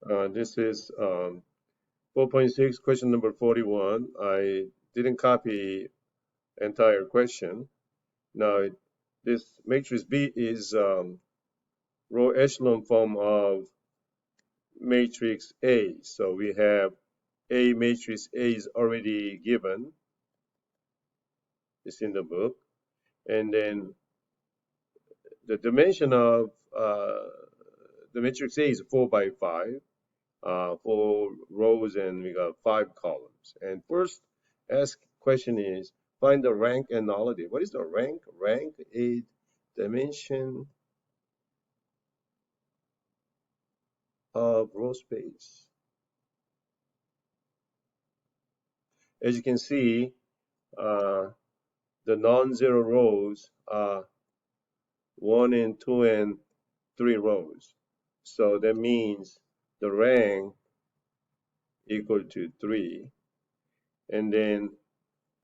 This is 4.6, question number 41. I didn't copy entire question. Now, this matrix B is row echelon form of matrix A. So we have A matrix A is already given. It's in the book. And then the dimension of the matrix A is 4 by 5. 4 rows and we got 5 columns. And first ask question is find the rank and nullity. What is the rank? Rank is dimension of row space. As you can see, the non-zero rows are 1 and 2 and 3 rows. So that means the rank equal to 3. And then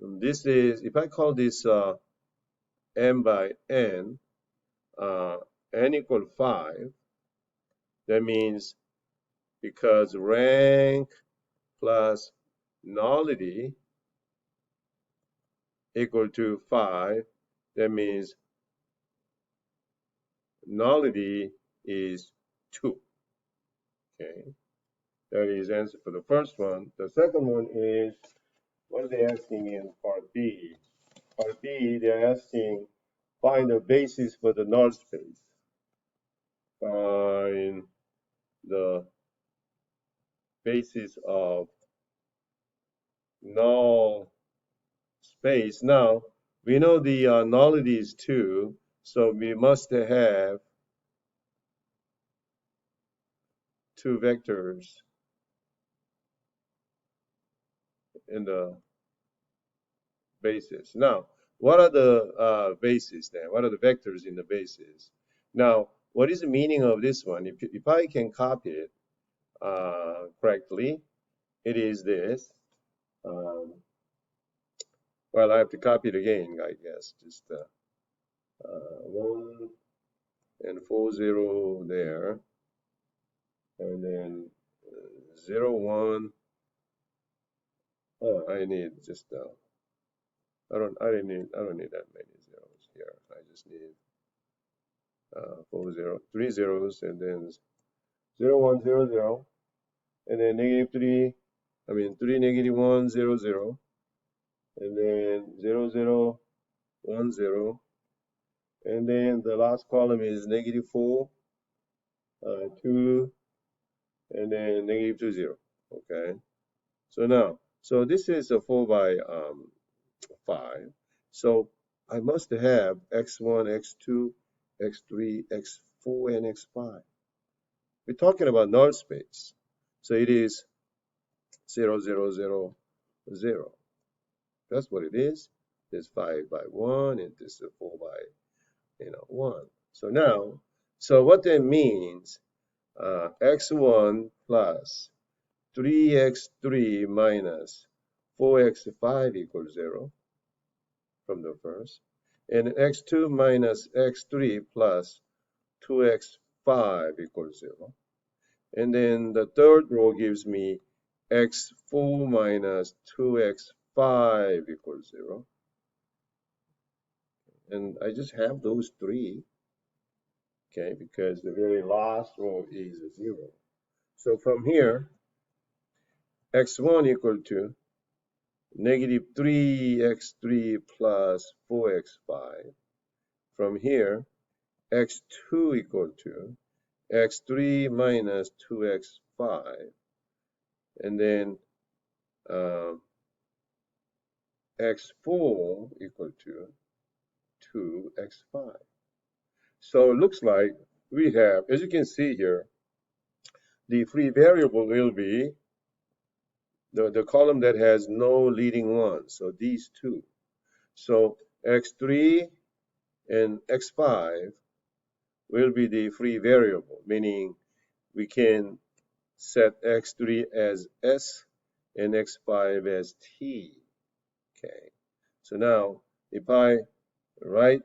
this is, if I call this m by n, n equal 5, that means because rank plus nullity equal to 5, that means nullity is 2. Okay, that is answer for the first one. The second one is, what are they asking in part B? Part B, they're asking find the basis for the null space. Find the basis of null space. Now, we know the nullity is 2, so we must have 2 vectors in the basis. Now, what are the bases then? What are the vectors in the basis? Now, what is the meaning of this one? If I can copy it correctly, it is this. Well, I have to copy it again, I guess. Just 1 and 4, 0 there, and then 0, 1. Oh, I need just I don't need that many zeros here. I just need 3 zeros, and then 0, 1, 0, 0, and then -3. 3, -1, 0, 0, and then 0, 0, 1, 0, and then the last column is -4, 2, and then -2, 0. Okay. So now, so this is a 4 by 5. So I must have x1, x2, x3, x4, and x5. We're talking about null space. So it is 0, 0, 0, 0. That's what it is. There's 5 by 1, and this is 4 by 1. So now, so what that means, x1 plus 3x3 minus 4x5 equals 0 from the first, and x2 minus x3 plus 2x5 equals 0. And then the third row gives me x4 minus 2x5 equals 0. And I just have those three, okay, because the very last row is a 0. So from here, x1 equal to -3x3 plus 4x5. From here, x2 equal to x3 minus 2x5. And then x4 equal to 2x5. So it looks like we have, as you can see here, the free variable will be the column that has no leading one. So these two. So x3 and x5 will be the free variable, meaning we can set x3 as S and x5 as T. Okay. So now if I write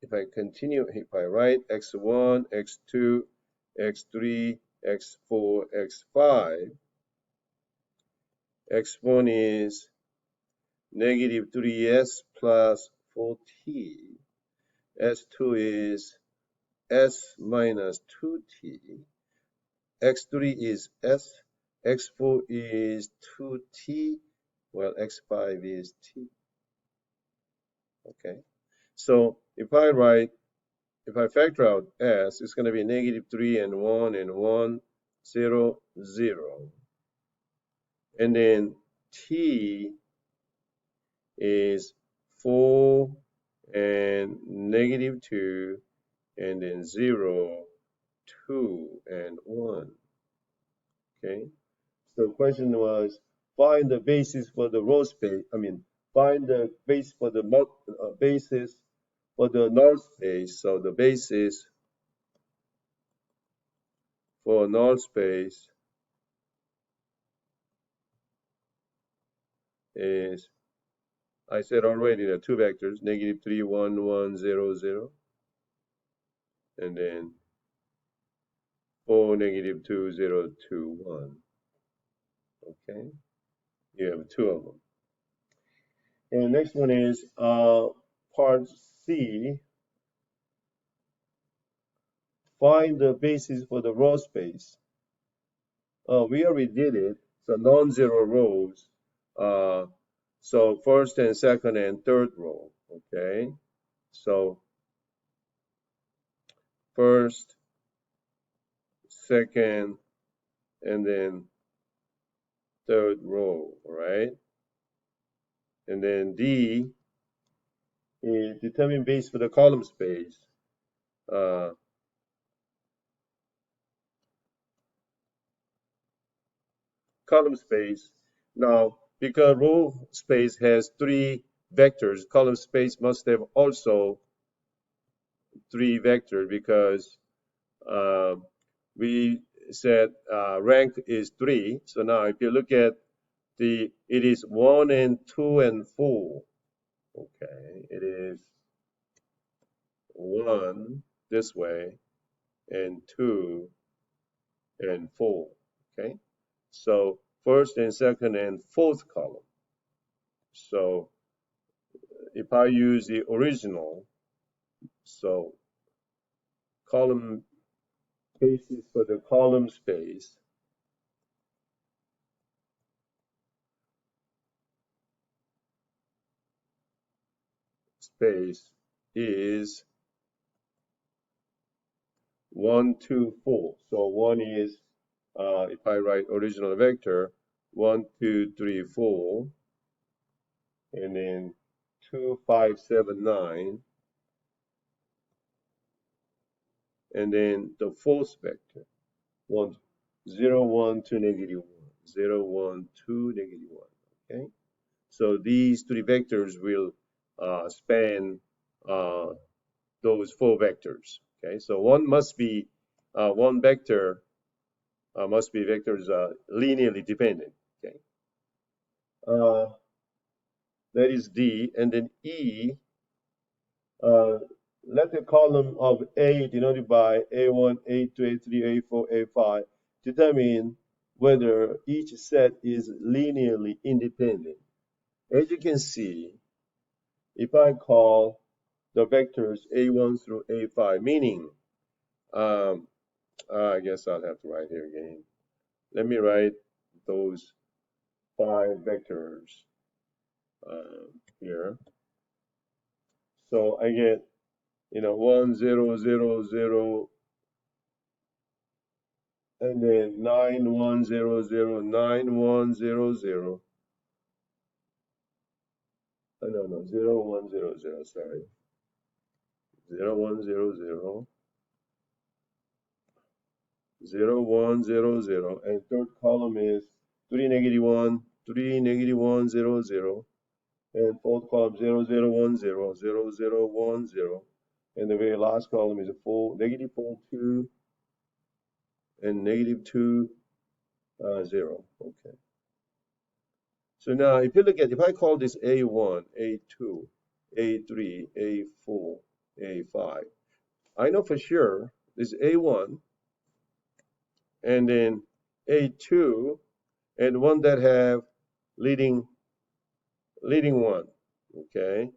x1, x2, x3, x4, x5. x1 is negative 3s plus 4t. s2 is s minus 2t. x3 is s. x4 is 2t. Well, x5 is t. Okay. So if I factor out s, it's going to be negative 3 and 1 and 1, 0, 0. And then t is 4 and negative 2, and then 0, 2, and 1. Okay. So the question was, find the basis for the row space. Find the base for the basis for the null space. So the basis for null space is, I said already, the two vectors, negative 3, 1, 1, 0, 0, and then 4, negative 2, 0, 2, 1. Okay, you have two of them. And the next one is part C. Find the basis for the row space. We already did it. So non-zero rows. So first and second and third row. Okay. So first, second, and then third row, right? And then D is determine base for the column space. Column space. Now, because row space has three vectors, column space must have also three vectors, because we said rank is 3. So now if you look at it is 1 and 2 and 4. Okay, it is 1 this way and 2 and 4. Okay, so first and second and fourth column. So if I use the original, so column basis for the column space is 1, 2, 4. So 1 is, if I write original vector, 1, 2, 3, 4, and then 2, 5, 7, 9, and then the fourth vector, 1, 0, 1, 2, negative 1, 0, 1, 2, negative 1. Okay, so these three vectors will span those four vectors. Okay, so one vector must be vectors linearly dependent. Okay, that is D, and then E. Let the column of A denoted by A1, A2, A3, A4, A5 determine whether each set is linearly independent. As you can see, if I call the vectors A1 through A5, meaning, I guess I'll have to write here again. Let me write those 5 vectors here. So I get, 1, 0, 0, 0, and then 9, 1, 0, 0, 9, 1, 0, 0. No, 0, 1, 0, 0, sorry. 0, 1, 0, 0. 0, 1, 0, 0. And third column is 3, negative 1, 3, negative 1, 0, 0. And fourth column 0, 0, 1, 0, 0, 0, 1, 0. And the very last column is a 4, negative 4, 2, and negative 2, 0. Okay. So now if I call this A1, A2, A3, A4, A5, I know for sure this A1 and then A2, and one that have leading one, okay?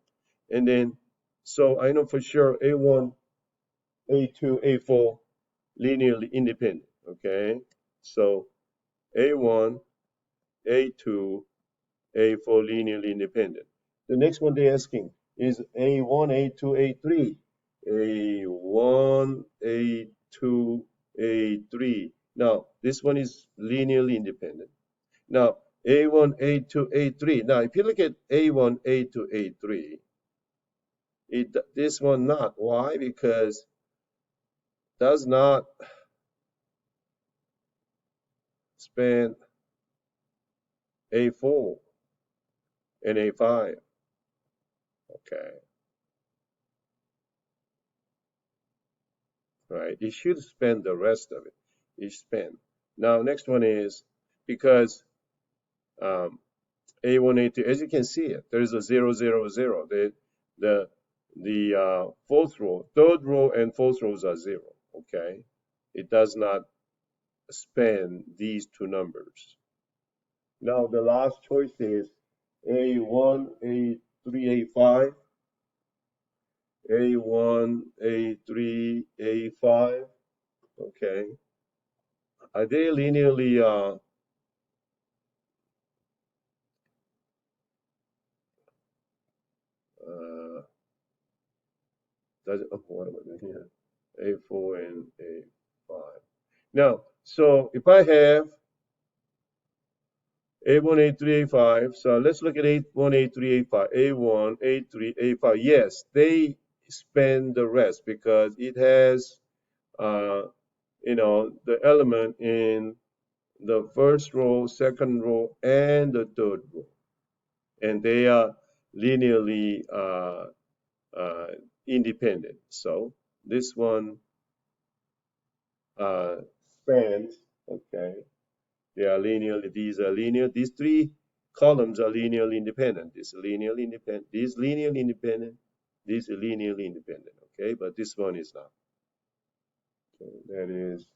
And then, so I know for sure A1, A2, A4 linearly independent, okay? So A1, A2, A4 linearly independent. The next one they're asking is A1, A2, A3. A1, A2, A3. Now, this one is linearly independent. Now, A1, A2, A3. Now, if you look at A1, A2, A3, this one not. Why? Because does not span A4 and A5. Okay, right? It should span the rest of it. It span. Now, next one is because um, A1, A2, as you can see it, there is a 0, 0, 0. The fourth row, third row and fourth rows are 0, okay? It does not span these two numbers. Now, the last choice is A1, A3, A5, A1, A3, A5, okay? Are they linearly, what am I doing here? A4 and A5. Now, so if I have A1, A3, A5, so let's look at A1, A3, A5. A1, A3, A5. Yes, they span the rest because it has, the element in the first row, second row, and the third row. And they are linearly independent. So this one spans, okay, they are linearly, these are linear, these three columns are linearly independent. This is linearly independent, this is linearly independent, this is linearly independent, okay, but this one is not. So that is